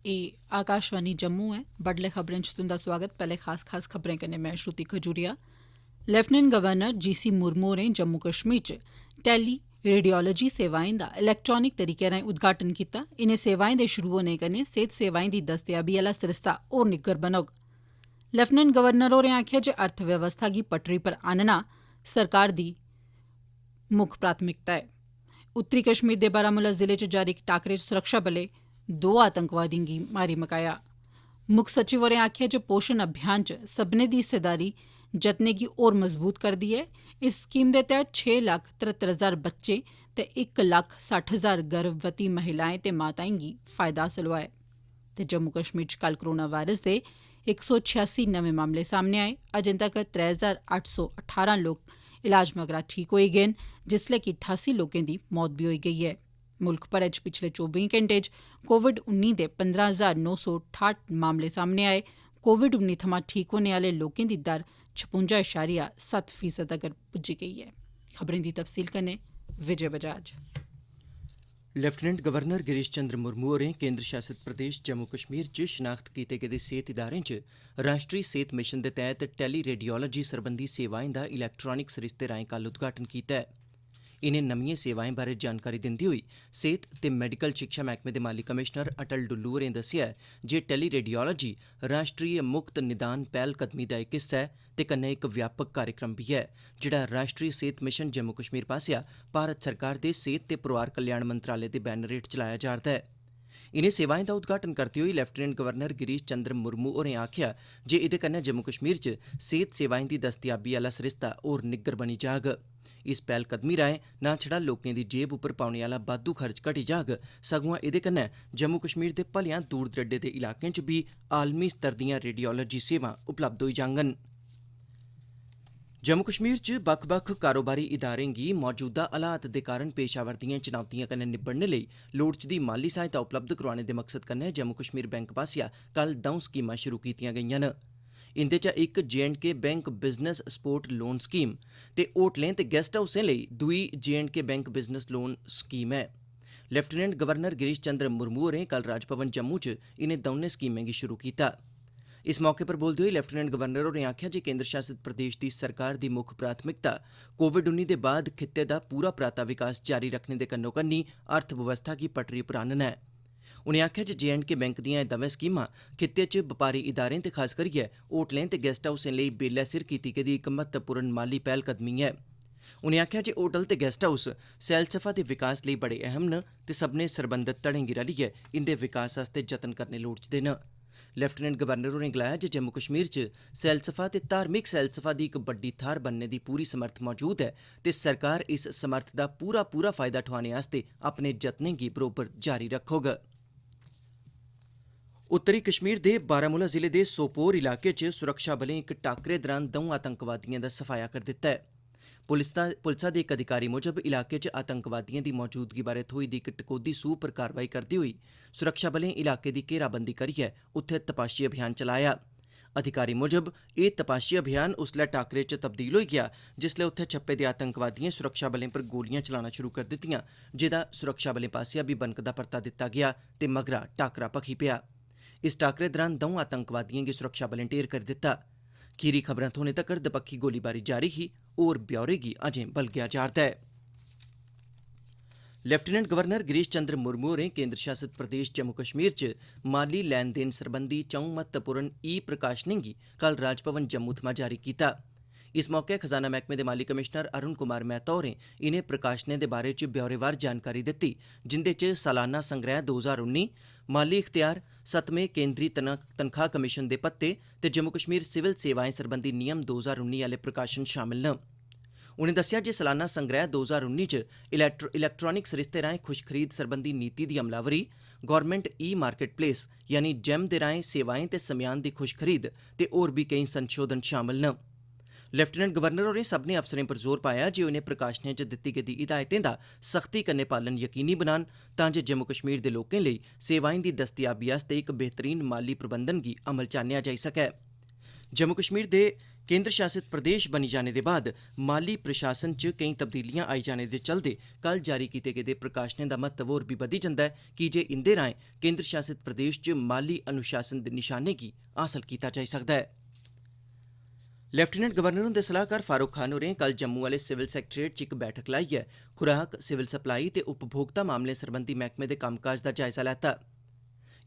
एह् आकाशवाणी जम्मू ऐ। बडलै खबरें च तुंदा स्वागत। पैह्ले खास खबरें कन्नै में श्रुति खजूरिया। लेफ्टिनेंट गवर्नर जी सी मुर्मू होरें जम्मू कश्मीर च टेली रेडियोलाजी सेवाएं दा इलैक्ट्रानिक तरीके राएं उद्घाटन कीता। इनें सेवाएं दे शुरु होने कन्नै सेहत सेवाएं दी दस्तयाबी आला सरिस्ता होर निग्गर बनोग। लेफ्टिनेंट गवर्नर होरें आखेआ जे अर्थ व्यवस्था गी पटरी पर आनना सरकार दी मुक्ख प्राथमिकता ऐ। उत्तरी कश्मीर दे बारामूला जिले च जारी इक टाकरे च सुरक्षाबलें 2 आतंकवादिएं गी मारी मकाया। मुक्ख सचिव होरें आखेआ जे पोषण अभियान च सब्भनें दी हिस्सेदारी जतनें गी होर मजबूत करदी ऐ। इस स्कीम दे तैह्त 6,73,000 बच्चे ते 1,60,000 गर्भवती महिलाएं ते माताएं गी फायदा हासल होआ ऐ। ते जम्मू कश्मीर च कल कोरोना वायरस दे 186 नमें मामले सामने आए। अजें तगर 3,818 लोक इलाज मगरा ठीक होई गे न, जिसलै कि 88 लोकें दी मौत बी होई गेई ऐ। मुल्ख भरै च पिछले 24 घैंटे च कोविड-19 दे 15,968 मामले सामने आए। कोविड-19 थमां ठीक होने आले लोकें दी दर 56.7% तगर पुज्जी गेई ऐ। खबरें दी तफसील कन्नै विजय बजाज। लेफ्टिनेंट गवर्नर गिरीश चंद्र मुर्मू होरें केन्द्र शासित प्रदेश जम्मू कश्मीर च शनाख्त कीते गेदे सेहत इदारें च राष्ट्री सेहत मिशन दे तैह्त टेली रेडियोलाजी सरबंधी सेवाएं दा इलैक्ट्रानिक सरिस्ते राएं कल उद्घाटन कीता ऐ। इनें नमिएं सेवाएं बारै जानकारी दिंदे होई सेहत ते मैडिकल शिक्षा मैह्कमे दे माली कमिशनर अटल डुल्लू होरें दस्सेआ जे टेली रेडियोलाजी राष्ट्रीय मुक्त निदान पैह्लकदमी दा इक हिस्सा ऐ ते कन्नै इक व्यापक कार्यक्रम बी ऐ जेह्ड़ा राष्ट्री सेहत मिशन जम्मू कश्मीर पास्सेआ भारत सरकार दे सेहत ते परोआर कल्याण मंत्रालय दे बैनर हेठ चलाया जा'रदा ऐ। इनें सेवाएं दा उद्घाटन करदे होई लेफ्टिनेंट गवर्नर गिरीश चंद्र मुर्मू होरें आखेआ जे एह्दे कन्नै जम्मू कश्मीर च सेहत सेवाएं दी दस्तयाबी आह्ला सरिस्ता होर निग्गर बनी जाग। इस पैह्लकदमी राएं न छड़ा लोकें दी जेब उप्पर पौने आह्ला बाद्धू खर्च घटी जाग, सगुआं एह्दे कन्नै जम्मू कश्मीर दे भलेआं दूर दरेडे दे इलाकें च बी आलमी स्तर दिआं रेडियोलाजी सेवां उपलब्ध होई जाङन। जम्मू कश्मीर च बक्ख बक्ख कारोबारी इदारें गी मौजूदा हालात दे कारण पेश आवा'रदिएं चुनौतिएं कन्नै निब्बड़ने लेई लोड़चदी माली सहायता उपलब्ध करोआने दे मकसद कन्नै जम्मू कश्मीर बैंक पास्सेआ कल 2 स्कीमां शुरू कीतीआं गेईआं न। इंदे चा इक J&K bank business support loan scheme ते होटलें ते गेस्ट हाउसें लेई दूई J&K bank business loan scheme ऐ। लेफ्टिनेंट गवर्नर गिरीश चंद्र मुर्मू होरें कल राजभवन जम्मू च इनें दौनें स्कीमें गी शुरू कीता। इस मौके पर बोलदे होई लेफ्टिनेंट गवर्नर होरें आखेआ जे केन्द्र शासित प्रदेश दी सरकार दी मुक्ख प्राथमिकता कोविड-19 दे बाद खित्ते दा पूरा पराता विकास जारी रक्खने दे कन्नो कन्नी अर्थबवस्था गी पटरी पर आह्नना ऐ। उनें आखेआ जे J&K बैंक दिआं एह् दवै स्कीमां खित्ते च बपारी इदारें ते खास करियै होटलें ते गेस्ट हाउसें लेई बेल्लै सिर कीती गेदी इक महत्वपूर्ण माली पैह्लकदमी ऐ। उनें आखेआ जे होटल ते गेस्ट हाउस सैलसफा दे विकास लेई बड़े अहम न ते सब्भनें सरबंधत धड़ें गी रलियै इंदे विकास आस्तै जतन करने लोड़चदे न। लेफ्टिनेंट गवर्नर होरें गलाया जे जम्मू कश्मीर च सैलसफा ते धार्मिक सैलसफा दी इक बड्डी थाह्र बनने दी पूरी समर्थ मौजूद ऐ ते सरकार इस समर्थ दा पूरा फायदा ठोआने आस्तै अपने जतनें गी बरोबर जारी रक्खोग। उत्तरी कश्मीर दे बारामूला जिले दे सोपोर इलाके च सुरक्षाबलें इक टाकरे दौरान 2 आतंकवादिएं दा सफाया करी दित्ता ऐ। पुलसा दे इक अधिकारी मुजब इलाके च आतंकवादिएं दी मौजूदगी बारै थ्होई दी इक टकोह्दी सूह् पर कार्रवाई करदे होई सुरक्षाबलें इलाके दी घेराबंदी करियै उत्थै तपाशी अभियान चलाया। अधिकारी मुजब एह् तपाशी अभियान उसलै टाकरे च तब्दील होई गेआ जिसलै उत्थै छप्पे दे आतंकवादिएं सुरक्षाबलें पर गोलियां चलाना शुरू करी दित्तिआं, जेह्दा सुरक्षाबलें पास्सेआ बी बनकदा परता दित्ता गेआ ते मगरा टाकरा भखी पेआ। इस टाकरे दौरान 2 आतंकवादिएं गी सुरक्षाबलें ढेर करी दित्ता। खीरी खबरां थ्होने तक्कर दबक्खी गोलीबारी जारी ही। होर ब्यौरे गी अजें बलगेआ जा'रदा ऐ। लेफ्टिनेंट गवर्नर गिरीश चंद्र मुर्मू होरें केन्द्र शासित प्रदेश जम्मू कश्मीर च माली लैन देन सरबंधी 4 महत्वपूर्ण प्रकाशनें गी कल राजभवन जम्मू थमां जारी कीता। इस मौके खजाना मैह्कमे दे माली कमिशनर अरुण कुमार मेहता होरें इनें प्रकाशनें दे बारे च ब्यौरेवार जानकारी दित्ती, जिंदे च सालाना संग्रैह् 2019, माली इख्तियार, 7वें केंद्री तनखाह कमिशन दे भत्ते ते जम्मू कश्मीर सिविल सेवाएं सरबंधी नियम 2019 आह्ले प्रकाशन शामिल न। उनें दस्सेआ जे सालाना संग्रैह् 2019 च इलैक्ट्रानिक सरिस्ते राएं खुश खरीद सरबंधी नीति दी अमलावरी, गौरमेंट मार्केट प्लेस यानी जेम दे राएं सेवाएं ते समेयान दी खुश खरीद ते होर बी केईं संशोधन शामिल न। लेफ्टिनेंट गवर्नर होरें सब्भनें अफसरें पर जोर पाया जे उनें प्रकाशनें च दित्ती गेदी हिदायतें दा सख्ती कन्नै पालन यकीनी बनान तां जे जम्मू कश्मीर दे लोकें लेई सेवाएं दी दस्तयाबी आस्तै इक बेहतरीन माली प्रबंधन गी अमल च आह्न्नेआ जाई सकै। जम्मू कश्मीर दे केन्द्र शासित प्रदेश बनी जाने दे बाद माली प्रशासन च केईं तब्दीलियां आई जाने दे चलदे कल जारी कीते गेदे प्रकाशनें दा महत्व होर बी बधी जंदा ऐ कीजे इंदे राएं केन्द्र शासित प्रदेश च माली अनुशासन दे निशाने गी हासल कीता जाई सकदा ऐ। लेफ्टिनेंट गवर्नर हुंदे सलाहकार फारूक खान होरें कल जम्मू आह्ले सिविल सैक्रेटेरिएट च इक बैठक लाइयै खुराक सिविल सप्लाई ते उपभोक्ता मामलें सरबंधी मैह्कमे दे कम्मकाज दा जायजा लैता।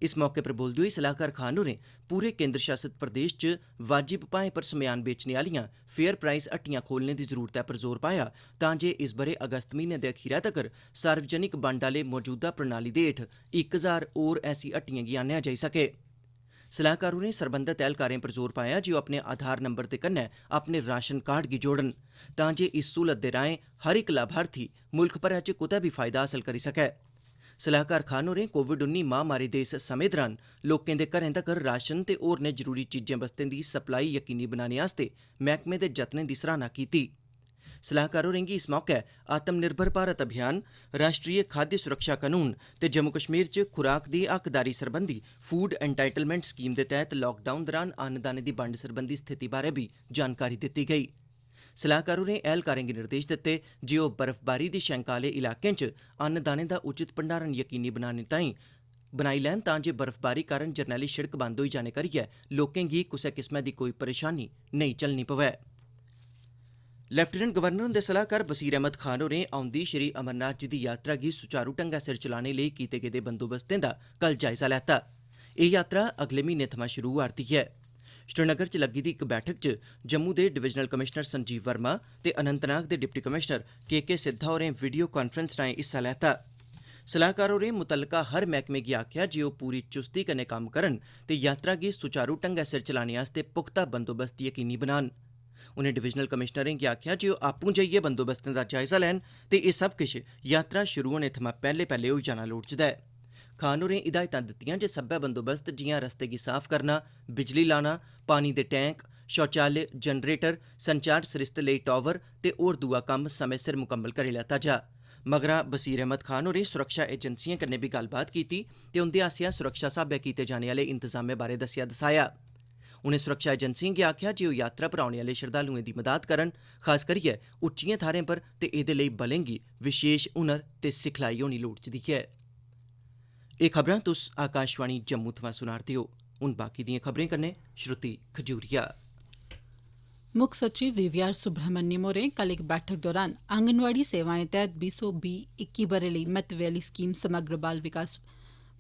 इस मौके पर बोलदे होई सलाहकार खान होरें पूरे केन्द्र शासित प्रदेश च वाजिब भाएं पर समेयान बेचने आह्लियां फेयर प्राइस हट्टियां खोलने दी जरूरतै पर जोर पाया तां जे इस ब'रे अगस्त म्हीने दे अखीरै तगर सार्वजनिक बंड आह्ले मौजूदा प्रणाली दे हेठ 1000 होर ऐसी हट्टिएं गी आह्न्नेआ जाई सकै। सलाहकार होरें सरबंधत ऐह्लकारें पर जोर पाया जे ओह् अपने आधार नंबर दे कन्नै अपने राशन कार्ड गी जोड़न तां जे इस स्हूलत दे राएं हर इक लाभार्थी मुल्ख भरै च कुतै बी फायदा हासल करी सकै। सलाहकार खान होरें कोविड-19 महामारी दे इस समें दरान लोकें दे घरें तगर राशन ते होरनें जरूरी चीजें बस्तें दी सप्लाई यकीनी बनाने आस्तै मैह्कमे दे जतनें दी सराह्ना कीती। सलाहकार होरें गी इस मौके आत्मनिर्भर भारत अभियान, राष्ट्रीय खाद्य सुरक्षा कानून ते जम्मू कश्मीर च खुराक दी हकदारी सरबंधी फूड एंटाइटलमेंट स्कीम दे तैह्त लॉकडाउन दरान अन्नदाने दी बंड सरबंधी स्थिति बारै बी जानकारी दित्ती गेई। सलाहकार होरें ऐह्लकारें गी निर्देश दित्ते जे ओह् बर्फबारी दी शैंका आह्ले इलाकें च अन्नदाने दा उचित भंडारण यकीनी बनाने ताईं बनाई लैन तां जे बर्फबारी कारण जरनैली शिड़क बंद होई जाने करियै लोकें गी कुसै किस्मै दी कोई परेशानी नेईं झल्लनी पवै। लेफ्टिनेंट गवर्नर हुंदे सलाहकार बसीर अहमद खान होरें औंदी श्री अमरनाथ जी दी यात्रा गी सुचारू ढंगै सिर चलाने लेई कीते गेदे बंदोबस्तें दा कल जायजा लैता। एह् यात्रा अगले म्हीने थमां शुरू होआ'रदी ऐ। श्रीनगर च लग्गी दी इक बैठक च जम्मू दे डिवीजनल कमिशनर संजीव वर्मा ते अनंतनाग दे डिप्टी कमिशनर के सिद्धा होरें वीडियो कांफ्रेंस राएं हिस्सा लैता। सलाहकार होरें मुतलका हर मैह्कमे गी आखेआ जे ओह् पूरी चुस्ती कन्नै कम्म करन ते यात्रा गी सुचारू ढंगै सिर चलाने आस्तै पुख्ता बंदोबस्त यकीनी बनान। उनें डिवीजनल कमिशनरें गी आखेआ जे ओह् आपूं जाइयै बंदोबस्तें दा जायजा लैन ते एह् सब किश यात्रा शुरू होने थमां पैह्ले होई जाना लोड़चदा ऐ। खान होरें हिदायतां दित्तियां जे सब्बै बंदोबस्त जिआं रस्ते गी साफ करना, बिजली लाना, पानी दे टैंक, शौचालय, जनरेटर, संचार सरिस्ते लेई टावर ते होर दूआ कम्म समें सिर मुकम्मल करी लैता जा। मगरा बसीर अहमद खान होरें सुरक्षा एजेंसिएं कन्नै बी गल्लबात कीती ते उंदे आसेआ सुरक्षा स्हाबै कीते जाने आह्ले इंतजामें बारै दस्सेआ दसाया। उनें सुरक्षा एजेंसिएं गी आखेआ जे ओह् यात्रा पर औने आह्ले श्रद्धालुएं दी मदाद करन, खास करियै उच्चिएं थाह्रें पर ते एह्दे लेई बलें गी विशेष हुनर ते सिखलाई होनी लोड़चदी ऐ। एह् खबरां तुस आकाशवाणी जम्मू थमां सुना'रदे ओ। हून बाकी दिएं खबरें कन्नै श्रुति खजूरिया। मुक्ख सचिव वीवीआर सुब्रह्मण्यम होरें कल इक बैठक दौरान आंगनवाड़ी सेवाएं तैह्त 2020-21 ब'रे लेई महत्वै आह्ली स्कीम समग्र बाल विकास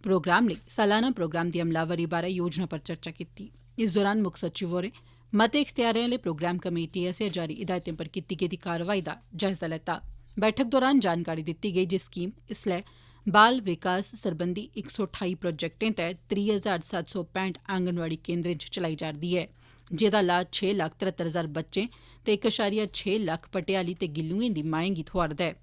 प्रोग्राम लेई सालाना प्रोग्राम दी अमलावरी बारै योजना पर चर्चा कीती। इस दौरान मुक्ख सचिव होरें मते इख्तियारें आह्ले प्रोग्राम कमेटी आसेआ जारी हिदायतें पर कीती गेदी कार्रवाई दा जायजा लैता। बैठक दौरान जानकारी दित्ती गेई जे स्कीम इसलै बाल विकास सरबंधी 128 प्रोजेक्टें तैह्त 30,765 आंगनवाड़ी केन्द्रें च चलाई जा'रदी ऐ, जेह्दा लाह् 6,73,000 बच्चें ते 1.6 लक्ख भटेआली ते गिल्लुएं दी माएं गी थोआ'रदा ऐ।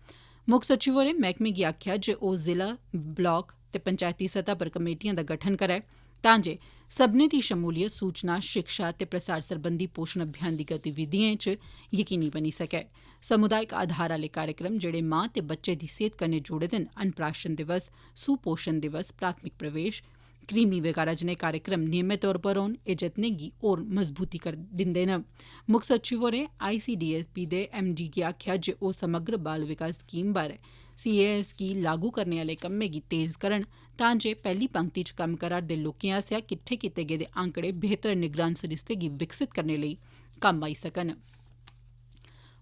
मुक्ख सचिव होरें मैह्कमे गी आखेआ जे ओह् जिला, ब्लाक ते पंचैती सतह पर कमेटिएं दा गठन करै तां जे सब्भनें दी शमूलियत सूचना, शिक्षा ते प्रसार सरबंधी पोषण अभियान दी गतिविधिएं च यकीनी बनी सकै। समुदायिक आधार आह्ले कार्यक्रम जेह्ड़े मां ते बच्चे दी सेह्त कन्नै जुड़े दे न, अन्नप्राशन दिवस, सुपोषण दिवस, प्राथमिक प्रवेश, कृमि वगैरा जनेह् कार्यक्रम नियमित तौर पर होन, एह् जतनें गी होर मजबूती दिंदे न। मुक्ख सचिव होरें ICDSP दे MD गी आखेआ जे ओह् समग्र बाल विकास स्कीम बारै CAS गी लागू करने आह्ले कम्मै गी तेज करन तां जे पैह्ली पंक्ति च कम्म करा'रदे लोकें आसेआ किट्ठे कीते गेदे आंकड़े बेहतर निगरान सरिस्ते गी विकसित करने लेई कम्म आई सकन।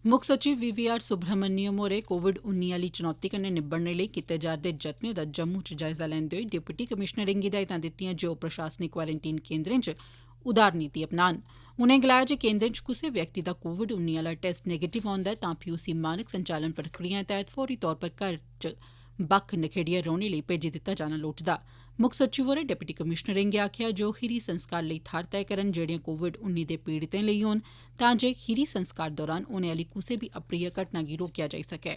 मुक्ख सचिव वीवीआर सुब्रह्मण्यम होरें कोविड-19 आह्ली चुनौती कन्नै निब्बड़ने लेई कीते जा'रदे जतनें दा जम्मू च जायजा लैंदे होई डिप्टी कमिशनरें गी हिदायतां दित्तिआं जे ओह् प्रशासनिक क्वारंटीन केन्द्रें च उदार नीति अपनान। उनें गलाया जे केन्द्रें च कुसै व्यक्ति दा कोविड-19 आह्ला टेस्ट नेगेटिव औंदा ऐ तां फ्ही उसी मानक संचालन प्रक्रियाएं तैह्त फौरी तौर पर घर च बक्ख नखेड़ियै रौह्ने लेई भेजी दित्ता जाना लोड़चदा। मुक्ख सचिव होरें डिप्टी कमिशनरें गी आखेआ जे ओह् खीरी संस्कार लेई थाह्र तैऽ करन जेह्ड़ियां कोविड-19 दे पीड़ितें लेई होन तां जे खीरी संस्कार दौरान होने आह्ली कुसै बी अप्रिय घटना गी रोकेआ जाई सकै।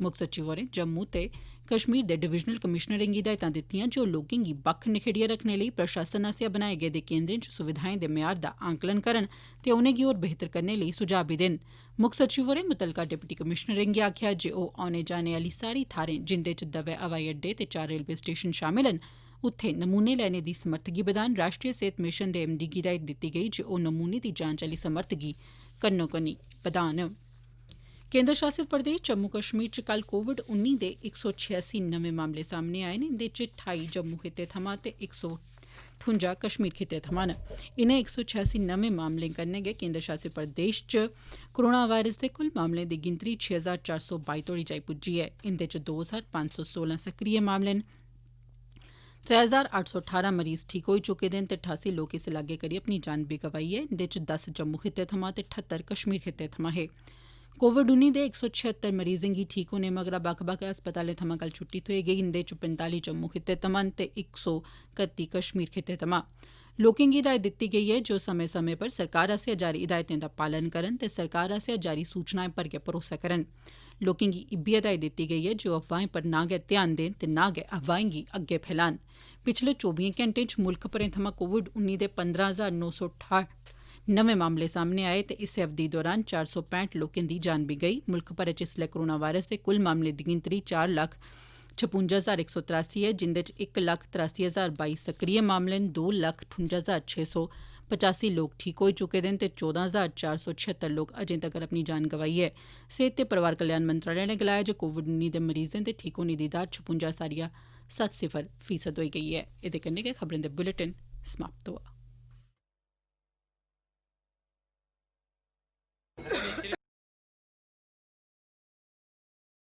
मुक्ख सचिव होरें जम्मू ते कश्मीर दे डिवीजनल कमिशनरें गी हिदायतां दित्तियां जे ओ लोकें गी बक्ख नखेड़ियै रखने लेई प्रशासन आसेआ बनाए गेदे केन्द्रें च सुविधाएं दे म्यार दा आंकलन करन ते उनेंगी होर बेहतर करने लेई सुझाव बी देन। मुक्ख सचिव होरें मुत्तलका डिप्टी कमिशनरें गी आखेआ जे ओ औने जाने आली सारी थाहरें जिंदे च दवै हवाई अड्डे ते 4 रेलवे स्टेशन शामल न उत्थे नमूने लैने दी समर्थ गी बदान। राष्ट्रीय सेहत मिशन दे एमडी गी हिदायत दित्ती गेई जे ओ नमूने दी जांच आली समर्थ गी कन्नो कन्नी बदान। केन्द्र शासित प्रदेश जम्मू कश्मीर च कल कोविड-19 दे 186 नमें मामले सामने आए न। इंदे च 28 जम्मू खित्ते थमां ते 158 कश्मीर खित्ते थमां न। इनें 186 नमें मामलें कन्नै गै केन्द्र शासित प्रदेश च कोरोना वायरस दे कुल मामलें दी गिनतरी 6422 तोड़ी जाई पुज्जी ऐ। इंदे च 2516 सक्रिय मामले न। 3818 मरीज ठीक होई चुके दे न ते 88 लोक इस लागै करी अपनी जान बी गवाई ऐ। इंदे च 10 जम्मू खित्ते थमां ते 78 कश्मीर खित्ते थमां हे। कोविड-19 दे 176 मरीजें गी ठीक होने मगरा बक्ख बक्ख अस्पतालें थमां कल छुट्टी थ्होई गेई। इंदे च 45 जम्मू खित्ते थमां ते 131 कश्मीर खित्ते थमां। लोकें गी हिदायत दित्ती गेई ऐ जे ओ समें समें पर सरकार आसेआ जारी हिदायतें दा पालन करन ते सरकार आसेआ जारी सूचनाएं पर गै भरोसा करन। लोकें गी इब्बी हिदायत दित्ती गेई ऐ जे ओ अफवाहें पर ना गै ध्यान देन ते ना गै अफवाहें गी अग्गै फैलान। पिछले 24 घैंटें च मुल्ख भरै थमां कोविड-19 दे 15,968 नमें मामले सामने आए ते इस्सै अवधि दौरान 465 लोकें दी जान बी गेई। मुल्ख भरै च इसलै कोरोना वायरस दे कुल मामलें दी गिनतरी 4,56,183 ऐ जिंदे च 1,83,022 सक्रिय मामले न। 2,58,685 लोक ठीक होई चुके दे न ते 14,476 लोक अजें तगर अपनी जान गवाई ऐ। सेहत ते परिवार कल्याण मंत्रालय नै गलाया जे कोविड-19 दे मरीजें दे ठीक होने दी दर 56.70% होई गेई ऐ। एह्दे कन्नै गै खबरें दे बुलेटिन समाप्त होआ।